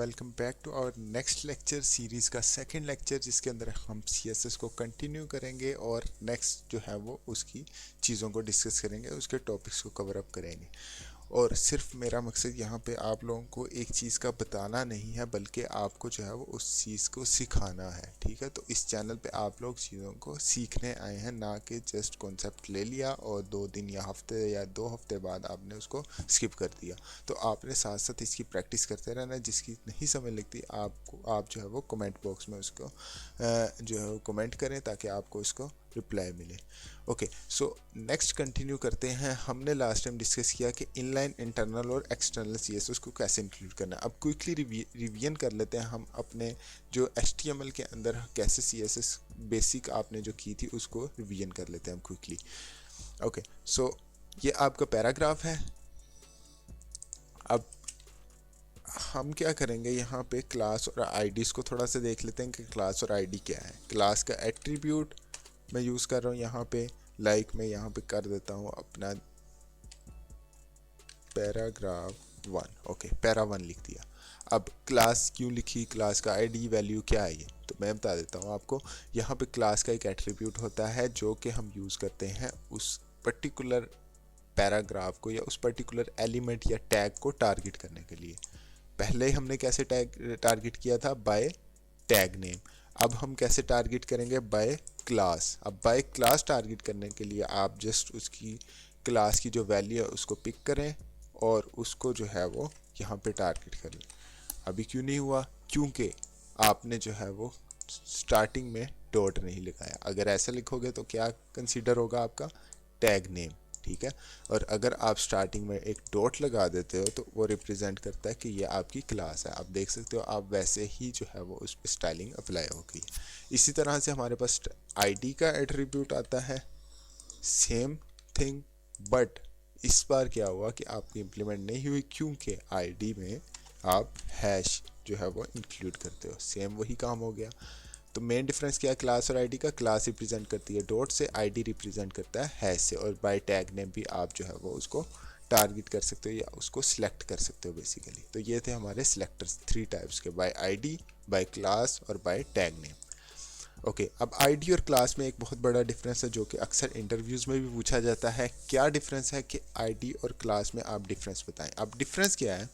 Welcome back to our next lecture series का second lecture, जिसके अंदर हम सीएसएस को कंटिन्यू करेंगे और नेक्स्ट जो है वो उसकी चीज़ों को डिस्कस करेंगे, उसके टॉपिक्स को कवर अप करेंगे। और सिर्फ मेरा मकसद यहाँ पे आप लोगों को एक चीज़ का बताना नहीं है, बल्कि आपको जो है वो उस चीज़ को सिखाना है। ठीक है, तो इस चैनल पे आप लोग चीज़ों को सीखने आए हैं, ना कि जस्ट कॉन्सेप्ट ले लिया और 2 दिन या हफ्ते या 2 हफ्ते बाद आपने उसको स्किप कर दिया। तो आपने साथ साथ इसकी प्रैक्टिस करते रहना। जिसकी नहीं समझ लगती आप जो है वो कमेंट बॉक्स में उसको जो है वो कमेंट करें, ताकि आपको इसको रिप्लाई मिले। ओके, सो नेक्स्ट कंटिन्यू करते हैं। हमने लास्ट टाइम डिस्कस किया कि इनलाइन, इंटरनल और एक्सटर्नल सीएसएस को कैसे इंक्लूड करना है। अब क्विकली रिवीजन कर लेते हैं हम अपने जो एचटीएमएल के अंदर कैसे सीएसएस बेसिक आपने जो की थी उसको रिवीजन कर लेते हैं हम क्विकली। ओके, सो ये आपका पैराग्राफ है। अब हम क्या करेंगे, यहाँ पे क्लास और आईडीज़ को थोड़ा सा देख लेते हैं कि क्लास और आईडी क्या है। क्लास का एट्रीब्यूट मैं यूज़ कर रहा हूँ यहाँ पे, मैं यहाँ पे कर देता हूँ अपना पैराग्राफ 1। ओके, पैरा 1 लिख दिया। अब क्लास क्यों लिखी, क्लास का आईडी वैल्यू क्या है ये, तो मैं बता देता हूँ आपको। यहाँ पे क्लास का एक एट्रीब्यूट होता है जो कि हम यूज़ करते हैं उस पर्टिकुलर पैराग्राफ को या उस पर्टिकुलर एलिमेंट या टैग को टारगेट करने के लिए। पहले हमने कैसे टैग टारगेट किया था, बाय टैग नेम। अब हम कैसे टारगेट करेंगे, बाय क्लास। अब बाय क्लास टारगेट करने के लिए आप जस्ट उसकी क्लास की जो वैल्यू है उसको पिक करें और उसको जो है वो यहाँ पे टारगेट करें। अभी क्यों नहीं हुआ, क्योंकि आपने जो है वो स्टार्टिंग में डॉट नहीं लिखाया। अगर ऐसा लिखोगे तो क्या कंसीडर होगा, आपका टैग नेम। ठीक है, और अगर आप स्टार्टिंग में एक डॉट लगा देते हो तो वो रिप्रेजेंट करता है कि ये आपकी क्लास है। आप देख सकते हो, आप वैसे ही जो है वो उस पर स्टाइलिंग अप्लाई होगी। इसी तरह से हमारे पास आईडी का एट्रीब्यूट आता है, सेम थिंग, बट इस बार क्या हुआ कि आपकी इम्प्लीमेंट नहीं हुई, क्योंकि आईडी में आप हैश जो है वो इंक्लूड करते हो। सेम वही काम हो गया। तो मेन डिफरेंस क्या है क्लास और आईडी का, क्लास रिप्रेजेंट करती है डॉट से, आईडी रिप्रेजेंट करता है हैश से। और बाय टैग नेम भी आप जो है वो उसको टारगेट कर सकते हो या उसको सिलेक्ट कर सकते हो बेसिकली। तो ये थे हमारे सिलेक्टर्स 3 टाइप्स के, बाय आईडी, बाय क्लास और बाय टैग नेम। ओके, अब आईडी और क्लास में एक बहुत बड़ा डिफरेंस है जो कि अक्सर इंटरव्यूज़ में भी पूछा जाता है। क्या डिफरेंस है कि आईडी और क्लास में आप डिफरेंस बताएं। अब डिफरेंस क्या है,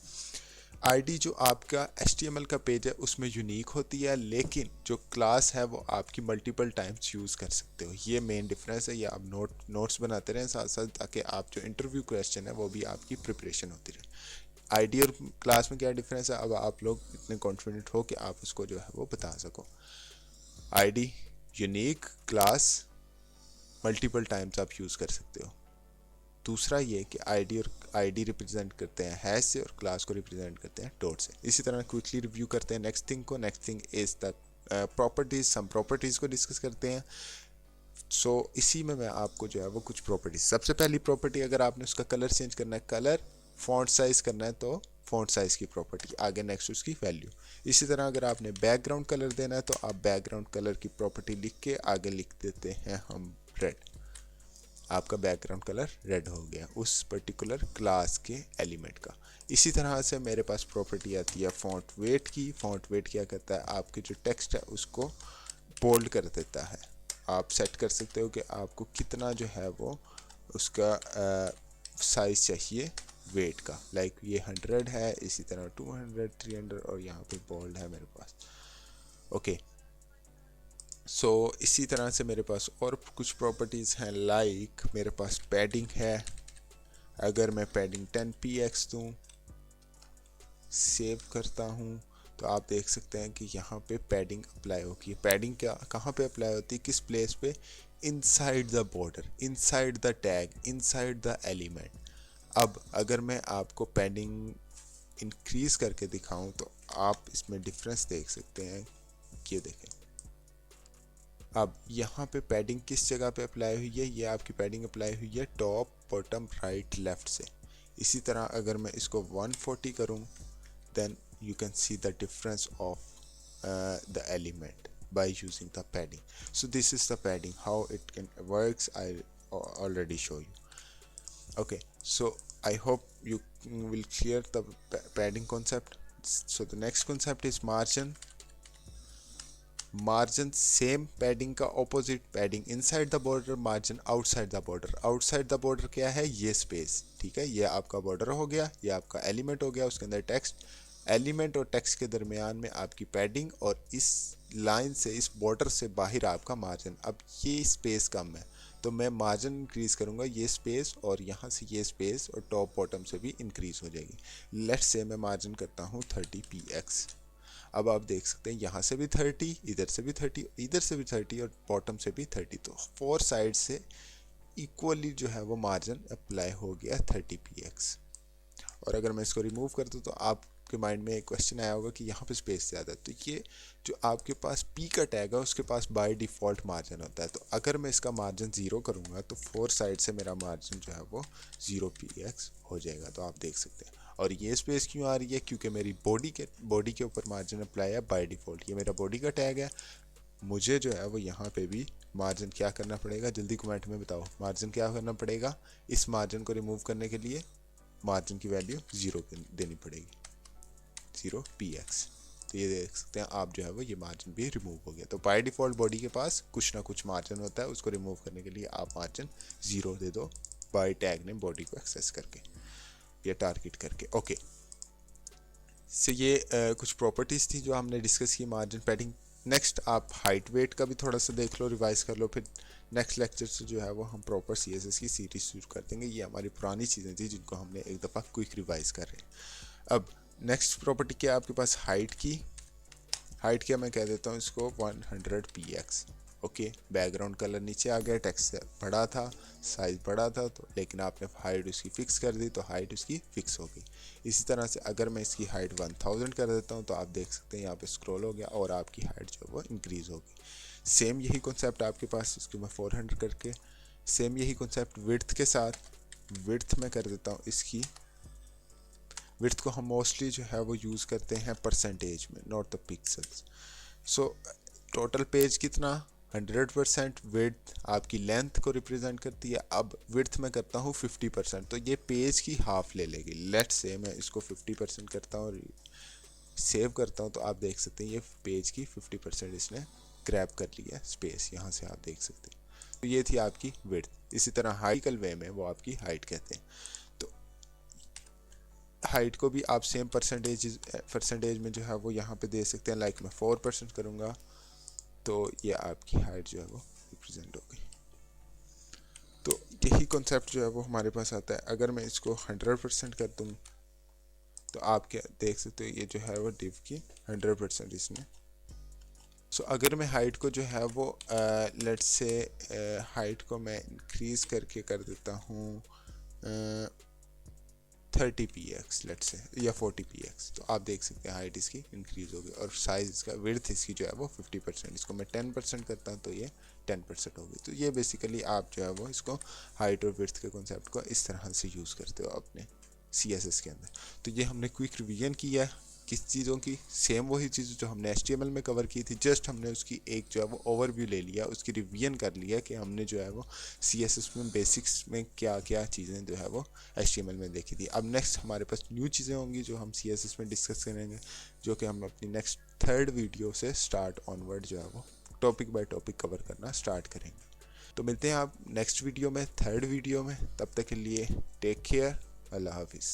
आईडी जो आपका एचटीएमएल का पेज है उसमें यूनिक होती है, लेकिन जो क्लास है वो आपकी मल्टीपल टाइम्स यूज़ कर सकते हो। ये मेन डिफरेंस है। ये आप नोट्स बनाते रहें साथ साथ, ताकि आप जो इंटरव्यू क्वेश्चन है वो भी आपकी प्रिपरेशन होती रहे। आईडी और क्लास में क्या डिफरेंस है, अब आप लोग इतने कॉन्फिडेंट हो कि आप उसको जो है वो बता सको। ID unique, class multiple times आप यूज़ कर सकते हो। दूसरा ये कि आईडी रिप्रेजेंट करते हैं हैश से और क्लास को रिप्रेजेंट करते हैं डॉट से। इसी तरह क्विकली रिव्यू करते हैं नेक्स्ट थिंग को। Next thing is the properties. Some properties को डिस्कस करते हैं। इसी में मैं आपको जो है वो कुछ प्रॉपर्टीज, सबसे पहली प्रॉपर्टी, अगर आपने उसका कलर चेंज करना है, कलर, फॉन्ट साइज करना है तो फॉन्ट साइज की प्रॉपर्टी, आगे नेक्स्ट उसकी वैल्यू। इसी तरह अगर आपने बैकग्राउंड कलर देना है तो आप बैकग्राउंड कलर की प्रॉपर्टी लिख के आगे लिख देते हैं हम रेड। आपका बैकग्राउंड कलर रेड हो गया उस पर्टिकुलर क्लास के एलिमेंट का। इसी तरह से मेरे पास प्रॉपर्टी आती है फॉन्ट वेट की। फॉन्ट वेट क्या करता है, आपके जो टेक्स्ट है उसको बोल्ड कर देता है। आप सेट कर सकते हो कि आपको कितना जो है वो उसका साइज चाहिए वेट का। लाइक ये 100 है, इसी तरह 200, 300 और यहाँ पे बोल्ड है मेरे पास। ओके, इसी तरह से मेरे पास और कुछ प्रॉपर्टीज़ हैं। लाइक मेरे पास पैडिंग है। अगर मैं पैडिंग 10px दूँ, सेव करता हूँ, तो आप देख सकते हैं कि यहाँ पे पैडिंग अप्लाई होगी। पैडिंग क्या कहाँ पे अप्लाई होती है, किस प्लेस पे, inside the border, inside the tag, inside the element. अब अगर मैं आपको पैडिंग इंक्रीज करके दिखाऊं तो आप इसमें डिफरेंस देख सकते हैं। ये देखें, अब यहाँ पे पैडिंग किस जगह पे अप्लाई हुई है, ये आपकी पैडिंग अप्लाई हुई है टॉप, बॉटम, राइट, लेफ्ट से। इसी तरह अगर मैं इसको 140 करूँ, then you can see the difference of the element by using the padding. So this is the padding, how it can works. I already show you. Okay, so I hope you will clear the padding concept. So the next concept is margin. Margin same padding का opposite, padding inside the border, margin outside the border. Outside the border क्या है, ये space, ठीक है, ये आपका border हो गया, ये आपका एलिमेंट हो गया, उसके अंदर टेक्स्ट, एलिमेंट और टेक्स्ट के दरमियान में आपकी पैडिंग, और इस लाइन से, इस बॉर्डर से बाहर आपका मार्जिन। अब ये स्पेस कम है तो मैं मार्जिन इंक्रीज करूंगा, ये स्पेस और यहाँ से ये स्पेस और टॉप बॉटम से भी इंक्रीज हो जाएगी। लेट्स से मैं मार्जिन करता हूँ 30px। अब आप देख सकते हैं यहाँ से भी 30, इधर से भी 30, इधर से भी 30 और बॉटम से भी 30, तो 4 साइड से इक्वली जो है वो मार्जिन अप्लाई हो गया 30px। और अगर मैं इसको रिमूव कर दूँ तो आपके माइंड में एक क्वेश्चन आया होगा कि यहाँ पे स्पेस ज़्यादा है, तो ये जो आपके पास p का टैग है उसके पास बाय डिफ़ॉल्ट मार्जिन होता है। तो अगर मैं इसका मार्जिन 0 करूँगा तो 4 साइड से मेरा मार्जिन जो है वो 0px हो जाएगा। तो आप देख सकते हैं। और ये स्पेस क्यों आ रही है, क्योंकि मेरी बॉडी के ऊपर मार्जिन अप्लाई है बाय डिफ़ॉल्ट। ये मेरा बॉडी का टैग है, मुझे जो है वो यहाँ पे भी मार्जिन क्या करना पड़ेगा, जल्दी कमेंट में बताओ, मार्जिन क्या करना पड़ेगा। इस मार्जिन को रिमूव करने के लिए मार्जिन की वैल्यू 0 देनी पड़ेगी, 0px। तो ये देख सकते हैं आप, जो है वो ये मार्जिन भी रिमूव हो गया। तो बाय डिफ़ॉल्ट बॉडी के पास कुछ ना कुछ मार्जिन होता है, उसको रिमूव करने के लिए आप मार्जिन 0 दे दो बाय टैग ने बॉडी को एक्सेस करके या टारगेट करके। ओके, सो ये कुछ प्रॉपर्टीज़ थी जो हमने डिस्कस की मार्जिन पैडिंग। नेक्स्ट आप हाइट वेट का भी थोड़ा सा देख लो, रिवाइज कर लो, फिर नेक्स्ट लेक्चर से जो है वो हम प्रॉपर CSS की सीरीज शुरू कर देंगे। ये हमारी पुरानी चीज़ें थी जिनको हमने एक दफ़ा क्विक रिवाइज कर रहे हैं। अब नेक्स्ट प्रॉपर्टी क्या है आपके पास, हाइट की। हाइट क्या मैं कह देता हूँ इसको 100px। ओके, बैकग्राउंड कलर नीचे आ गया, टेक्स्ट से बड़ा था, साइज बड़ा था, तो लेकिन आपने हाइट उसकी फ़िक्स कर दी तो हाइट उसकी फ़िक्स हो गई। इसी तरह से अगर मैं इसकी हाइट 1000 कर देता हूँ तो आप देख सकते हैं यहाँ पे स्क्रॉल हो गया और आपकी हाइट जो है वो इंक्रीज़ हो गई। सेम यही कॉन्सेप्ट आपके पास, इसको मैं 400 करके, सेम यही कॉन्सेप्ट विड्थ के साथ। विड्थ में कर देता हूँ इसकी, विड्थ को हम मोस्टली जो है वो यूज़ करते हैं परसेंटेज में, not the pixels. So total page कितना, 100%। विड्थ आपकी लेंथ को रिप्रेजेंट करती है। अब विड्थ में करता हूँ 50%, तो ये पेज की हाफ ले लेगी। लेट्स से मैं इसको 50% करता हूँ, सेव करता हूँ, तो आप देख सकते हैं ये पेज की 50% इसने ग्रैब कर लिया स्पेस, यहाँ से आप देख सकते हैं। तो ये थी आपकी विड्थ। इसी तरह हाइकल वे में वो आपकी हाइट कहते हैं। तो हाइट को भी आप सेम परसेंटेज में जो है वो यहाँ पे दे सकते हैं। लाइक मैं 4% करूँगा तो ये आपकी हाइट जो है वो रिप्रेजेंट हो गई। तो यही कॉन्सेप्ट जो है वो हमारे पास आता है। अगर मैं इसको 100% कर दूँ तो आप क्या देख सकते हो, ये जो है वो डिव की 100% इसने। सो अगर मैं हाइट को जो है वो लेट्स से हाइट को मैं इंक्रीज करके कर देता हूँ 30px लेट्स से, या 40px, तो आप देख सकते हैं हाइट इसकी इंक्रीज होगी और साइज इसका, विड्थ इसकी जो है वो 50%। इसको मैं 10% करता हूँ तो ये 10% होगी। तो ये बेसिकली आप जो है वो इसको हाइट और विड्थ के कॉन्सेप्ट को इस तरह से यूज़ करते हो अपने CSS के अंदर। तो ये हमने क्विक रिवीजन किया है किस चीज़ों की, सेम वही चीज़ जो हमने HTML में कवर की थी, जस्ट हमने उसकी एक जो है वो ओवरव्यू ले लिया, उसकी रिवीजन कर लिया कि हमने जो है वो CSS में बेसिक्स में क्या क्या चीज़ें जो है वो HTML में देखी थी। अब नेक्स्ट हमारे पास न्यू चीज़ें होंगी जो हम CSS में डिस्कस करेंगे, जो कि हम अपनी नेक्स्ट 3rd वीडियो से स्टार्ट ऑनवर्ड जो है वो टॉपिक बाय टॉपिक कवर करना स्टार्ट करेंगे। तो मिलते हैं आप नेक्स्ट वीडियो में, 3rd वीडियो में। तब तक के लिए टेक केयर, अल्लाह हाफिज़।